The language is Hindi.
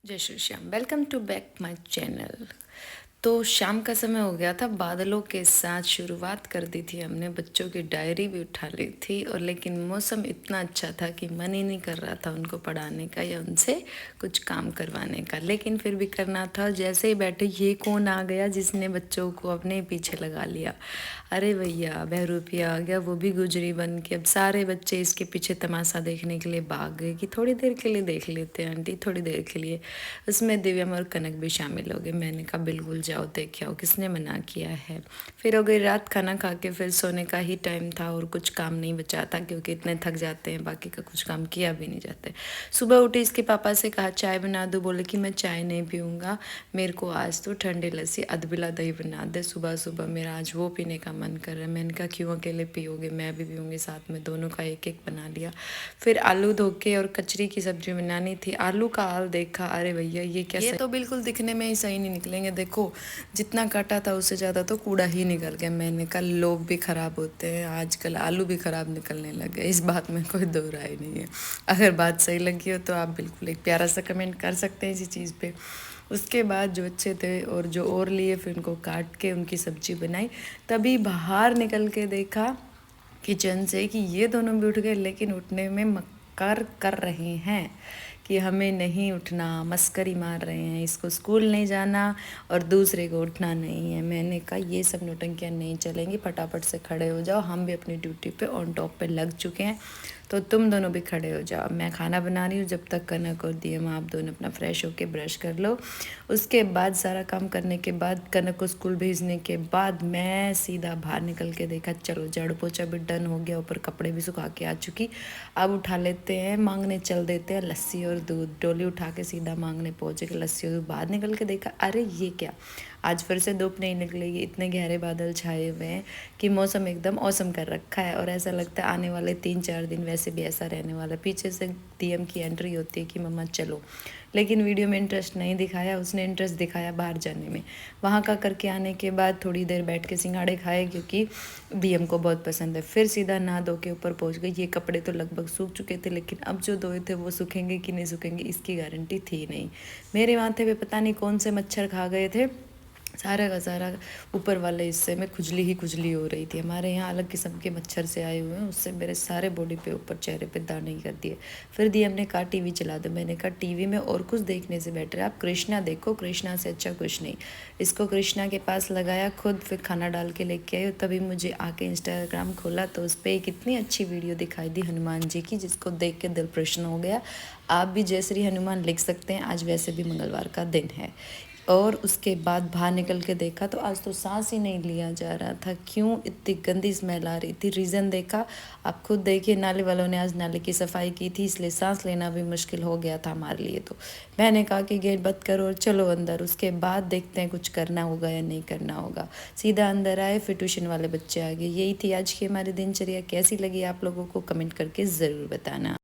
जय Shri Shyam. Welcome to back my channel. तो शाम का समय हो गया था, बादलों के साथ शुरुआत कर दी थी हमने, बच्चों की डायरी भी उठा ली थी और लेकिन मौसम इतना अच्छा था कि मन ही नहीं कर रहा था उनको पढ़ाने का या उनसे कुछ काम करवाने का, लेकिन फिर भी करना था। जैसे ही बैठे ये कौन आ गया जिसने बच्चों को अपने पीछे लगा लिया। अरे भैया बहरूपिया आ गया, वो भी गुजरी बन के। अब सारे बच्चे इसके पीछे तमाशा देखने के लिए भाग गए कि थोड़ी देर के लिए देख लेते हैं आंटी, थोड़ी देर के लिए। उसमें दिव्यम और कनक भी शामिल हो गए। मैंने कहा बिल्कुल जाओ देख आओ, किसने मना किया है। फिर हो गई रात, खाना खा के फिर सोने का ही टाइम था और कुछ काम नहीं बचा था क्योंकि इतने थक जाते हैं, बाकी का कुछ काम किया भी नहीं जाते। सुबह उठी, इसके पापा से कहा चाय बना दो, बोले कि मैं चाय नहीं पीऊँगा, मेरे को आज तो ठंडी लस्सी अदबिला दही बना दे, सुबह सुबह मेरा आज वो पीने का मन कर रहा है। मैंने कहा क्यों अकेले पियोगे, मैं भी पीऊँगी साथ में, दोनों का एक एक बना लिया। फिर आलू धो के और कचरी की सब्जी बनानी थी, आलू का हाल देखा, अरे भैया ये क्या, ये तो बिल्कुल दिखने में ही सही नहीं निकलेंगे। देखो जितना काटा था उससे ज़्यादा तो कूड़ा ही निकल गया। मैंने कहा लोग भी ख़राब होते हैं, आजकल आलू भी ख़राब निकलने लग गए, इस बात में कोई दो राय नहीं है। अगर बात सही लगी हो तो आप बिल्कुल एक प्यारा सा कमेंट कर सकते हैं इसी चीज़ पे। उसके बाद जो अच्छे थे और जो और लिए, फिर उनको काट के उनकी सब्जी बनाई। तभी बाहर निकल के देखा किचन से कि ये दोनों भी उठ गए, लेकिन उठने में मक्कार कर रहे हैं कि हमें नहीं उठना, मस्करी मार रहे हैं, इसको स्कूल नहीं जाना और दूसरे को उठना नहीं है। मैंने कहा ये सब नौटंकियाँ नहीं चलेंगी, फटाफट से खड़े हो जाओ, हम भी अपनी ड्यूटी पे ऑन टॉप पे लग चुके हैं, तो तुम दोनों भी खड़े हो जाओ। मैं खाना बना रही हूँ, जब तक कनक और दियम आप दोनों अपना फ्रेश होके ब्रश कर लो। उसके बाद सारा काम करने के बाद, कनक को स्कूल भेजने के बाद मैं सीधा बाहर निकल के देखा, चलो झाड़ू पोछा भी डन हो गया, ऊपर कपड़े भी सुखा के आ चुकी। अब उठा लेते हैं, मांगने चल देते हैं लस्सी और दूध। डोली उठा के सीधा मांगने पहुँचे कि लस्सी और दूध। बाहर निकल के देखा, अरे ये क्या, आज फिर से धूप नहीं निकलेगी, इतने गहरे बादल छाए हुए हैं कि मौसम एकदम औसम कर रखा है और ऐसा लगता है आने वाले 3-4 दिन वैसे भी ऐसा रहने वाला। पीछे से डीएम की एंट्री होती है कि मम्मा चलो, लेकिन वीडियो में इंटरेस्ट नहीं दिखाया, उसने इंटरेस्ट दिखाया बाहर जाने में। वहाँ का करके आने के बाद थोड़ी देर बैठ के सिंघाड़े खाए क्योंकि डीएम को बहुत पसंद है। फिर सीधा नहा धो के ऊपर पहुँच गई। ये कपड़े तो लगभग सूख चुके थे, लेकिन अब जो धोए थे वो सूखेंगे कि नहीं सूखेंगे इसकी गारंटी थी नहीं। मेरे माथे पे पता नहीं कौन से मच्छर खा गए थे, सारा का सारा ऊपर वाले हिस्से में खुजली ही खुजली हो रही थी। हमारे यहाँ अलग किस्म के मच्छर से आए हुए हैं, उससे मेरे सारे बॉडी पे ऊपर चेहरे पे दाने ही कर दिए। फिर दी हमने कहा टीवी चला दो। मैंने कहा टीवी में और कुछ देखने से बेटर है आप कृष्णा देखो, कृष्णा से अच्छा कुछ नहीं। इसको कृष्णा के पास लगाया खुद, फिर खाना डाल के लेके आई। तभी मुझे आके इंस्टाग्राम खोला तो उस पर एक इतनी अच्छी वीडियो दिखाई दी हनुमान जी की, जिसको देख के दिल प्रसन्न हो गया। आप भी जय श्री हनुमान लिख सकते हैं, आज वैसे भी मंगलवार का दिन है। और उसके बाद बाहर निकल के देखा तो आज तो सांस ही नहीं लिया जा रहा था, क्यों, इतनी गंदी स्मेल आ रही थी। रीज़न देखा, आप खुद देखिए, नाले वालों ने आज नाले की सफाई की थी, इसलिए सांस लेना भी मुश्किल हो गया था हमारे लिए। तो मैंने कहा कि गेट बंद करो और चलो अंदर, उसके बाद देखते हैं कुछ करना होगा या नहीं करना होगा। सीधा अंदर आए, फिर ट्यूशन वाले बच्चे आ गए। यही थी आज की हमारी दिनचर्या। कैसी लगी आप लोगों को कमेंट करके ज़रूर बताना।